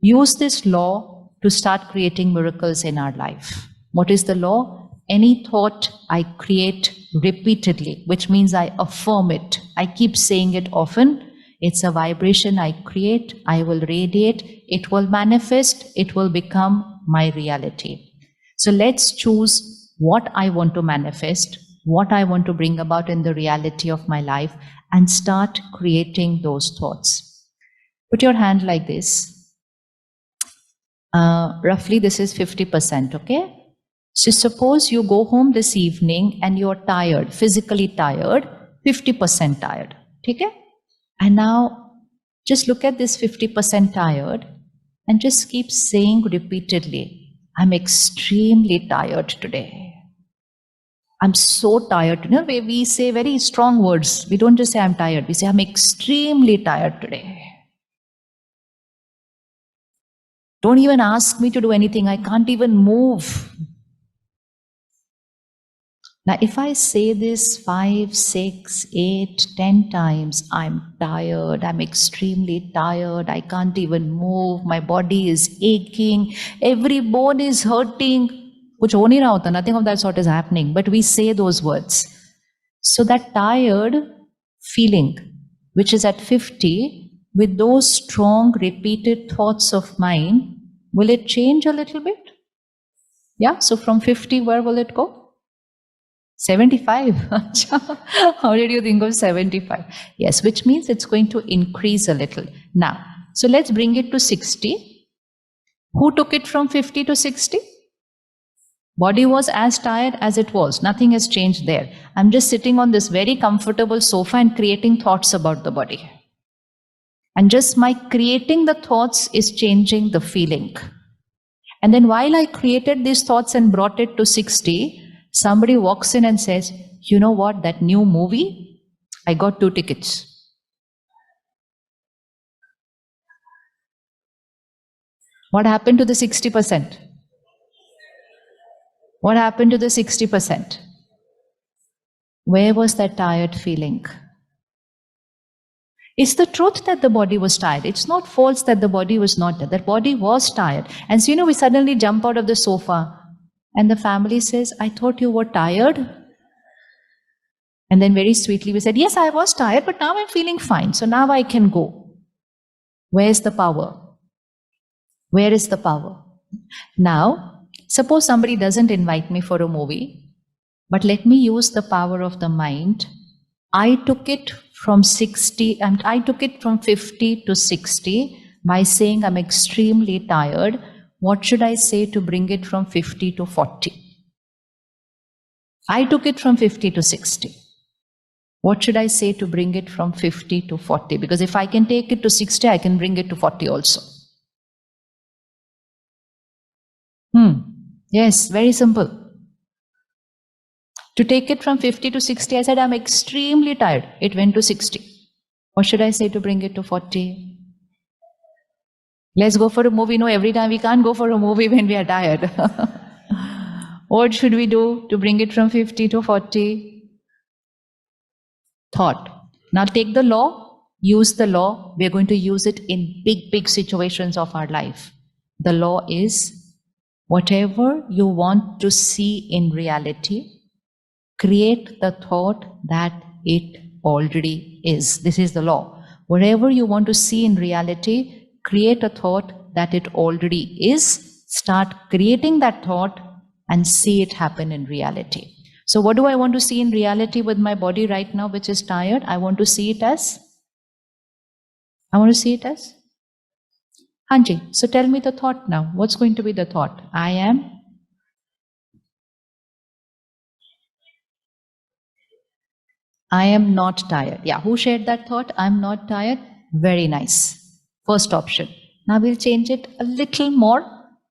use this law to start creating miracles in our life. What is the law? Any thought I create repeatedly, which means I affirm it. I keep saying it often. It's a vibration I create, I will radiate, it will manifest, it will become my reality. So let's choose what I want to manifest, what I want to bring about in the reality of my life, and start creating those thoughts. Put your hand like this. Roughly this is 50%, okay? So suppose you go home this evening and you're tired, physically tired, 50% tired, okay? And now just look at this 50% tired and just keep saying repeatedly, I'm extremely tired today. I'm so tired. You know, we say very strong words. We don't just say I'm tired. We say I'm extremely tired today. Don't even ask me to do anything. I can't even move. Now, if I say this 5, 6, 8, 10 times, I'm tired, I'm extremely tired, I can't even move, my body is aching, every bone is hurting. Kuch ho nahi raha hota, nothing of that sort is happening, but we say those words. So that tired feeling, which is at 50, with those strong repeated thoughts of mine, will it change a little bit? Yeah, so from 50, where will it go? 75. How did you think of 75? Yes, which means it's going to increase a little. Now, so let's bring it to 60. Who took it from 50 to 60? Body was as tired as it was. Nothing has changed there. I'm just sitting on this very comfortable sofa and creating thoughts about the body. And just my creating the thoughts is changing the feeling. And then while I created these thoughts and brought it to 60, somebody walks in and says, you know what, that new movie, I got 2 tickets. What happened to the 60%? What happened to the 60%? Where was that tired feeling? It's the truth that the body was tired. It's not false that the body was not tired. The body was tired. And so, we suddenly jump out of the sofa and the family says, I thought you were tired. And then very sweetly we said, yes, I was tired, but now I'm feeling fine. So now I can go. Where's the power? Where is the power? Now, suppose somebody doesn't invite me for a movie, but let me use the power of the mind. I took it from 60, and I took it from 50 to 60 by saying I'm extremely tired. What should I say to bring it from 50 to 40? I took it from 50 to 60. What should I say to bring it from 50 to 40? Because if I can take it to 60, I can bring it to 40 also. Yes, very simple. To take it from 50 to 60, I said, I'm extremely tired. It went to 60. What should I say to bring it to 40? Let's go for a movie. No, every time we can't go for a movie when we are tired. What should we do to bring it from 50 to 40? Thought. Now take the law, use the law. We're going to use it in big, big situations of our life. The law is, whatever you want to see in reality, create the thought that it already is. This is the law. Whatever you want to see in reality, create a thought that it already is. Start creating that thought and see it happen in reality. So what do I want to see in reality with my body right now, which is tired? I want to see it as? Hanji, so tell me the thought now. What's going to be the thought? I am not tired. Yeah, who shared that thought? I'm not tired. Very nice. First option. Now we'll change it a little more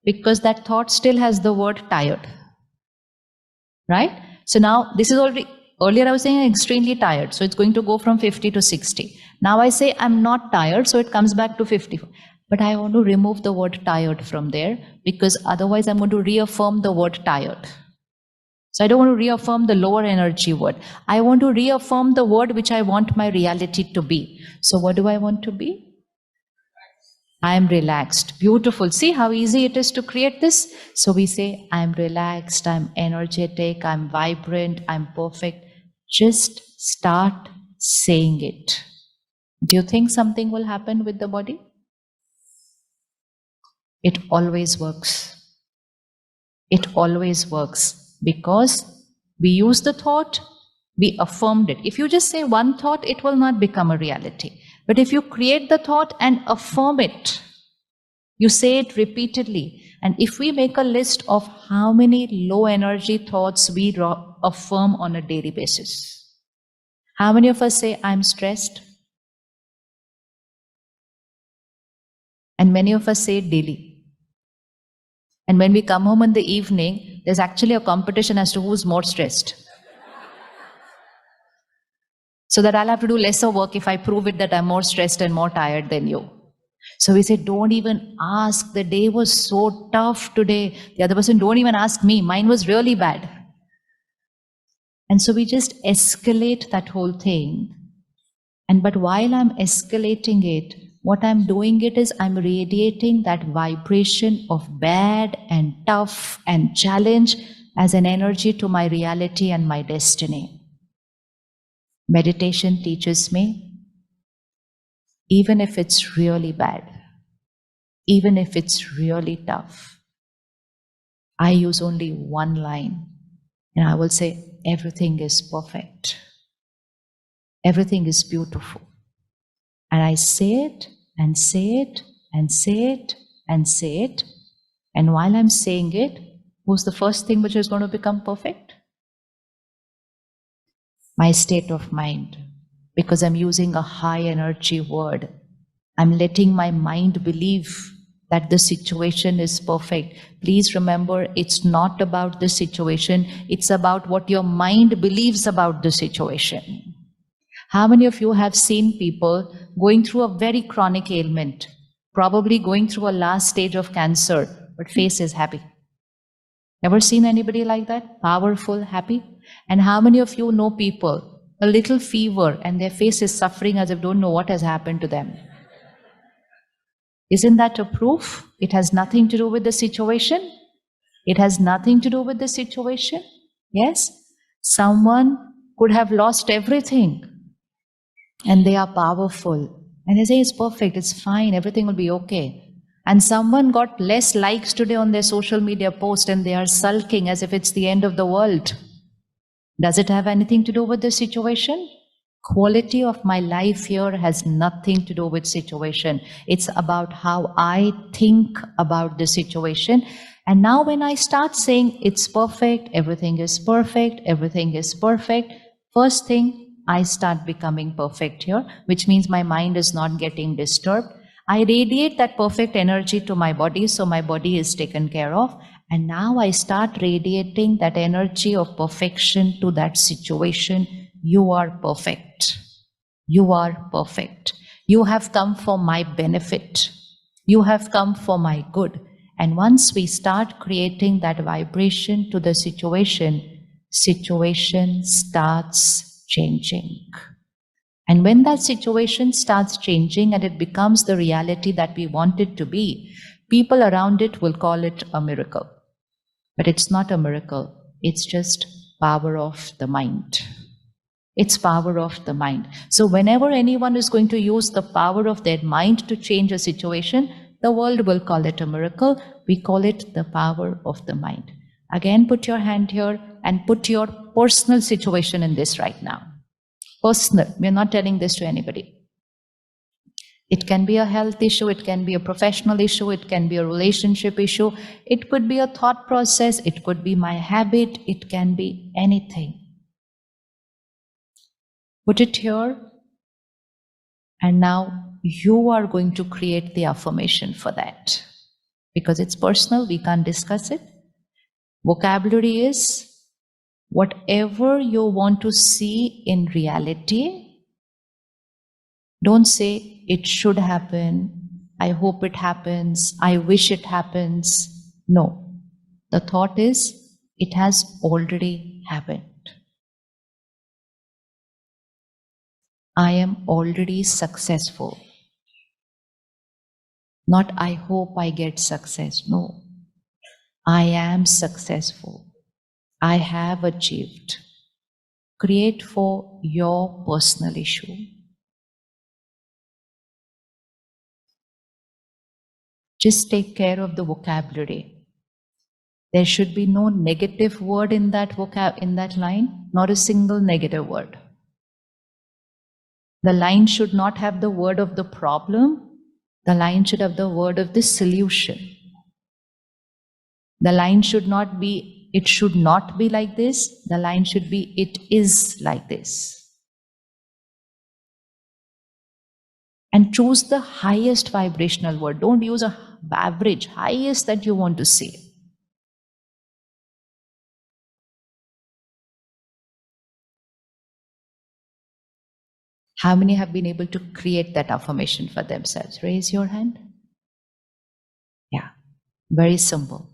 because that thought still has the word tired. Right? So now this is already, earlier I was saying I'm extremely tired. So it's going to go from 50 to 60. Now I say I'm not tired. So it comes back to 50. But I want to remove the word tired from there because otherwise I'm going to reaffirm the word tired. So I don't want to reaffirm the lower energy word. I want to reaffirm the word which I want my reality to be. So what do I want to be? I am relaxed. Beautiful. See how easy it is to create this? So we say, I'm relaxed, I'm energetic, I'm vibrant, I'm perfect. Just start saying it. Do you think something will happen with the body? It always works. It always works because we use the thought, we affirmed it. If you just say one thought, it will not become a reality. But if you create the thought and affirm it, you say it repeatedly. And if we make a list of how many low energy thoughts we affirm on a daily basis, how many of us say, I'm stressed? And many of us say it daily. And when we come home in the evening, there's actually a competition as to who's more stressed. So that I'll have to do lesser work if I prove it that I'm more stressed and more tired than you. So we say, don't even ask. The day was so tough today. The other person, don't even ask me. Mine was really bad. And so we just escalate that whole thing. And but while I'm escalating it, what I'm doing it is I'm radiating that vibration of bad and tough and challenge as an energy to my reality and my destiny. Meditation teaches me, even if it's really bad, even if it's really tough, I use only one line and I will say, everything is perfect. Everything is beautiful. And I say it and say it and say it and say it. And while I'm saying it, who's the first thing which is going to become perfect? My state of mind. Because I'm using a high energy word. I'm letting my mind believe that the situation is perfect. Please remember, it's not about the situation, it's about what your mind believes about the situation. How many of you have seen people going through a very chronic ailment, probably going through a last stage of cancer, but face is happy? Ever seen anybody like that? Powerful, happy? And how many of you know people, a little fever, and their face is suffering as if don't know what has happened to them? Isn't that a proof? It has nothing to do with the situation. It has nothing to do with the situation. Yes? Someone could have lost everything and they are powerful. And they say it's perfect, it's fine, everything will be okay. And someone got less likes today on their social media post and they are sulking as if it's the end of the world. Does it have anything to do with the situation? Quality of my life here has nothing to do with situation. It's about how I think about the situation. And now when I start saying it's perfect, everything is perfect, everything is perfect, first thing, I start becoming perfect here, which means my mind is not getting disturbed. I radiate that perfect energy to my body, so my body is taken care of. And now I start radiating that energy of perfection to that situation. You are perfect. You are perfect. You have come for my benefit. You have come for my good. And once we start creating that vibration to the situation, situation starts changing. And when that situation starts changing and it becomes the reality that we want it to be, people around it will call it a miracle. But it's not a miracle. It's just power of the mind. It's power of the mind. So whenever anyone is going to use the power of their mind to change a situation, the world will call it a miracle. We call it the power of the mind. Again, put your hand here and put your personal situation in this right now. Personal. We're not telling this to anybody. It can be a health issue, it can be a professional issue, it can be a relationship issue, it could be a thought process, it could be my habit, it can be anything. Put it here, and now you are going to create the affirmation for that. Because it's personal, we can't discuss it. Vocabulary is whatever you want to see in reality. Don't say, it should happen, I hope it happens, I wish it happens. No. The thought is, it has already happened. I am already successful. Not I hope I get success. No, I am successful. I have achieved. Create for your personal issue. Just take care of the vocabulary. There should be no negative word in that in that line, not a single negative word. The line should not have the word of the problem. The line should have the word of the solution. The line should not be, it should not be like this. The line should be, it is like this. And choose the highest vibrational word. Don't use a average, highest that you want to say. How many have been able to create that affirmation for themselves? Raise your hand. Yeah, very simple.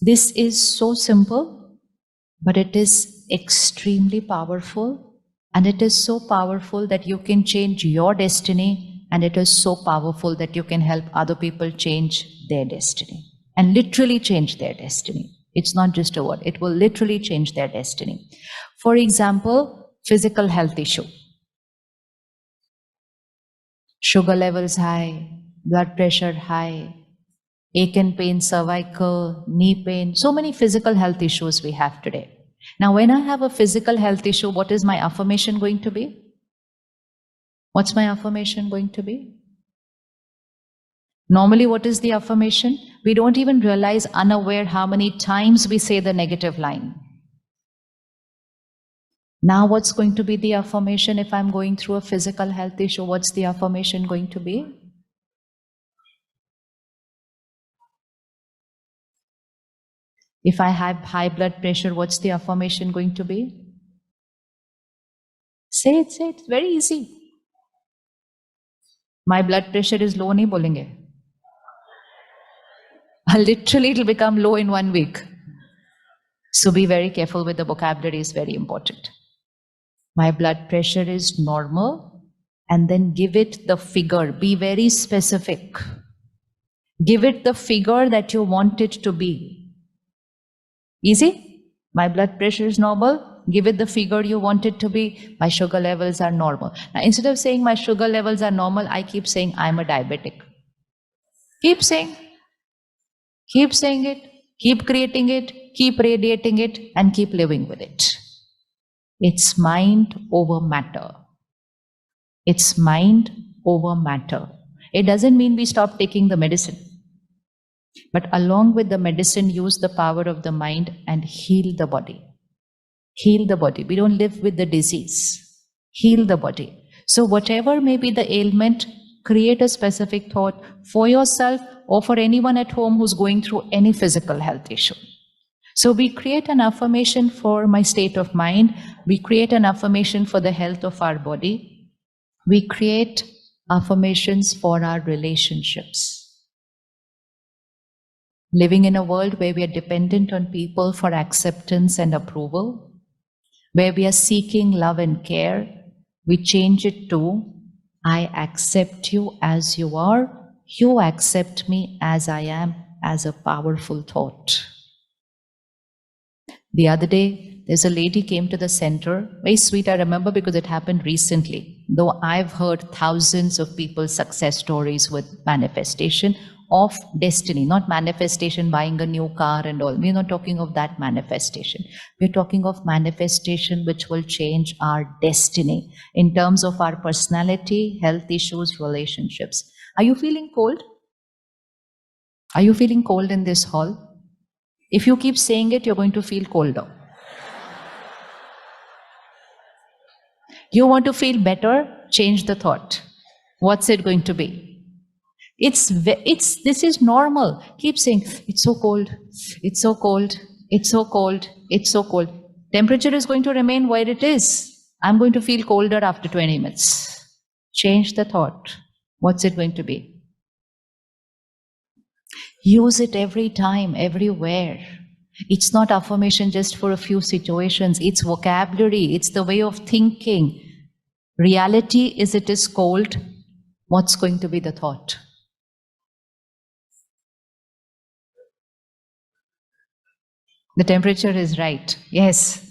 This is so simple, but it is extremely powerful. And it is so powerful that you can change your destiny. And it is so powerful that you can help other people change their destiny. And literally change their destiny. It's not just a word. It will literally change their destiny. For example, physical health issue. Sugar levels high, blood pressure high, ache and pain, cervical, knee pain, so many physical health issues we have today. Now, when I have a physical health issue, what is my affirmation going to be? What's my affirmation going to be? Normally, what is the affirmation? We don't even realize, unaware, how many times we say the negative line. Now, what's going to be the affirmation if I'm going through a physical health issue? What's the affirmation going to be? If I have high blood pressure, what's the affirmation going to be? Say it, say it. It's very easy. My blood pressure is low, nahi bolenge. Literally, it'll become low in 1 week. So be very careful with the vocabulary, is very important. My blood pressure is normal, and then give it the figure. Be very specific. Give it the figure that you want it to be. Easy? My blood pressure is normal. Give it the figure you want it to be. My sugar levels are normal. Now, instead of saying my sugar levels are normal, I keep saying I'm a diabetic. Keep saying it, keep creating it, keep radiating it, and keep living with it. It's mind over matter. It's mind over matter. It doesn't mean we stop taking the medicine. But along with the medicine, use the power of the mind and heal the body. Heal the body. We don't live with the disease. Heal the body. So whatever may be the ailment, create a specific thought for yourself or for anyone at home who's going through any physical health issue. So we create an affirmation for my state of mind. We create an affirmation for the health of our body. We create affirmations for our relationships. Living in a world where we are dependent on people for acceptance and approval, where we are seeking love and care, we change it to, I accept you as you are, you accept me as I am, as a powerful thought. The other day, there's a lady came to the center, very sweet, I remember because it happened recently. Though I've heard thousands of people's success stories with manifestation of destiny, not manifestation buying a new car and all. We're not talking of that manifestation. We're talking of manifestation which will change our destiny in terms of our personality, health issues, relationships. Are you feeling cold? Are you feeling cold in this hall? If you keep saying it, you're going to feel colder. You want to feel better? Change the thought. What's it going to be? This is normal. Keep saying, it's so cold, it's so cold, it's so cold, it's so cold. Temperature is going to remain where it is. I'm going to feel colder after 20 minutes. Change the thought. What's it going to be? Use it every time, everywhere. It's not affirmation just for a few situations. It's vocabulary. It's the way of thinking. Reality is it is cold. What's going to be the thought? The temperature is right. Yes.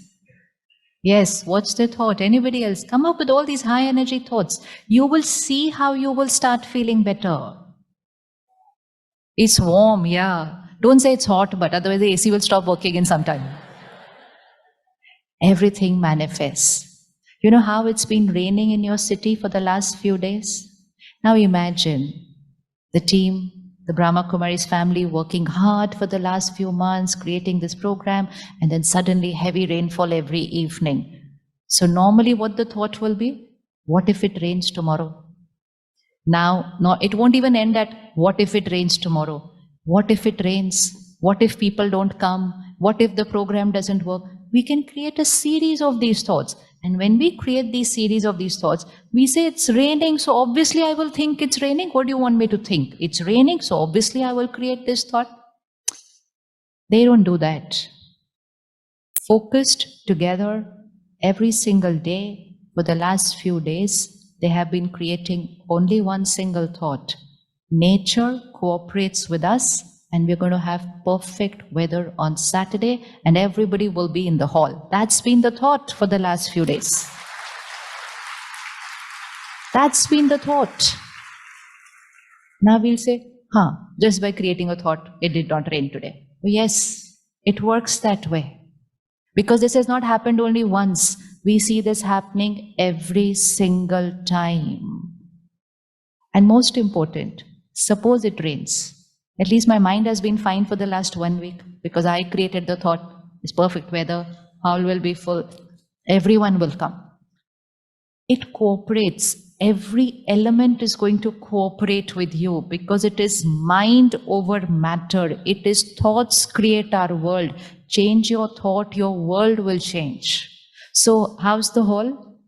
Yes. What's the thought? Anybody else? Come up with all these high energy thoughts. You will see how you will start feeling better. It's warm, yeah. Don't say it's hot, but otherwise the AC will stop working in some time. Everything manifests. You know how it's been raining in your city for the last few days? Now imagine the team, the Brahma Kumari's family working hard for the last few months, creating this program, and then suddenly heavy rainfall every evening. So normally what the thought will be? What if it rains tomorrow? Now, no, it won't even end at what if it rains tomorrow? What if it rains? What if people don't come? What if the program doesn't work? We can create a series of these thoughts. And when we create these series of these thoughts, we say it's raining, so obviously I will think it's raining. What do you want me to think? It's raining, so obviously I will create this thought. They don't do that. Focused together every single day for the last few days, they have been creating only one single thought. Nature cooperates with us, and we're going to have perfect weather on Saturday, and everybody will be in the hall. That's been the thought for the last few days. That's been the thought. Now we'll say, just by creating a thought, it did not rain today. Yes, it works that way. Because this has not happened only once. We see this happening every single time. And most important, suppose it rains. At least my mind has been fine for the last 1 week because I created the thought, it's perfect weather, hall will be full, everyone will come. It cooperates. Every element is going to cooperate with you because it is mind over matter. It is thoughts create our world. Change your thought, your world will change. So, how's the whole?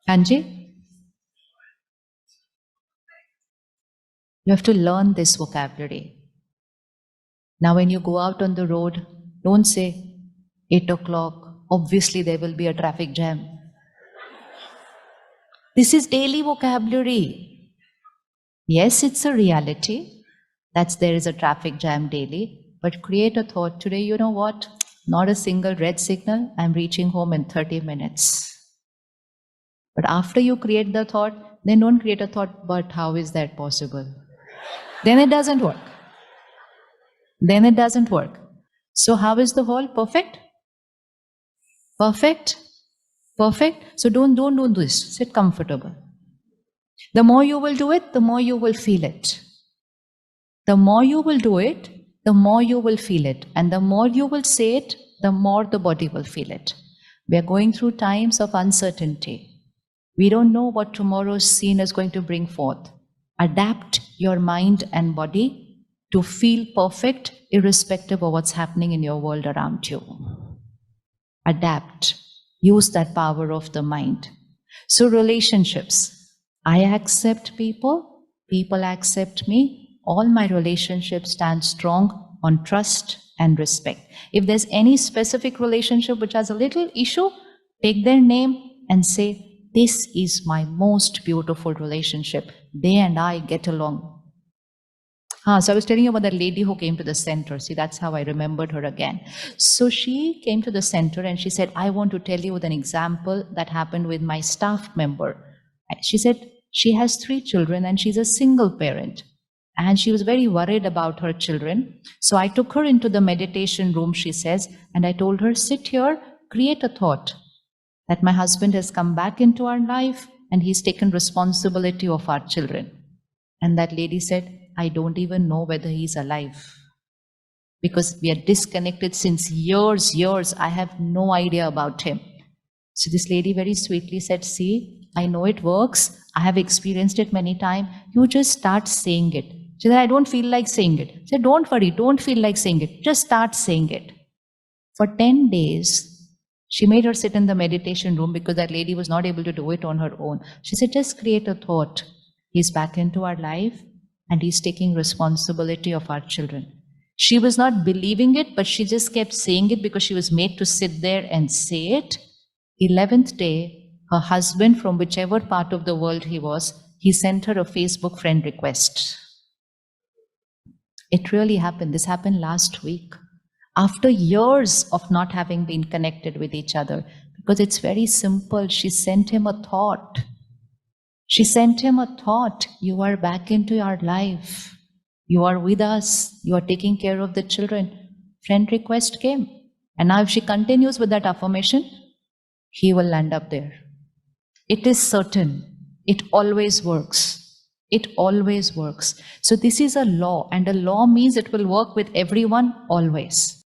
Anji? You have to learn this vocabulary. Now, when you go out on the road, don't say 8 o'clock. Obviously, there will be a traffic jam. This is daily vocabulary. Yes, it's a reality. That's there is a traffic jam daily. But create a thought today, you know what? Not a single red signal. I'm reaching home in 30 minutes. But after you create the thought, then don't create a thought, but how is that possible? Then it doesn't work. Then it doesn't work. So, how is the whole? Perfect? Perfect? Perfect? So, don't do this. Sit comfortable. The more you will do it, the more you will feel it. The more you will do it, the more you will feel it. And the more you will say it, the more the body will feel it. We are going through times of uncertainty. We don't know what tomorrow's scene is going to bring forth. Adapt your mind and body to feel perfect irrespective of what's happening in your world around you. Adapt. Use that power of the mind. So relationships. I accept people. People accept me. All my relationships stand strong on trust and respect. If there's any specific relationship which has a little issue, take their name and say, this is my most beautiful relationship. They and I get along. So I was telling you about that lady who came to the center. See, that's how I remembered her again. So she came to the center and she said, I want to tell you an example that happened with my staff member. She said she has 3 children and she's a single parent. And she was very worried about her children. So I took her into the meditation room, she says, and I told her, sit here, create a thought that my husband has come back into our life and he's taken responsibility of our children. And that lady said, I don't even know whether he's alive because we are disconnected since years. I have no idea about him. So this lady very sweetly said, see, I know it works. I have experienced it many times. You just start saying it. She said, I don't feel like saying it. I said, don't worry, don't feel like saying it. Just start saying it. For 10 days, she made her sit in the meditation room because that lady was not able to do it on her own. She said, just create a thought. He's back into our life and he's taking responsibility of our children. She was not believing it, but she just kept saying it because she was made to sit there and say it. 11th day, her husband, from whichever part of the world he was, he sent her a Facebook friend request. It really happened. This happened last week. After years of not having been connected with each other. Because it's very simple. She sent him a thought. She sent him a thought. You are back into our life. You are with us. You are taking care of the children. Friend request came. And now, if she continues with that affirmation, he will land up there. It is certain. It always works. It always works. So, this is a law, and a law means it will work with everyone always.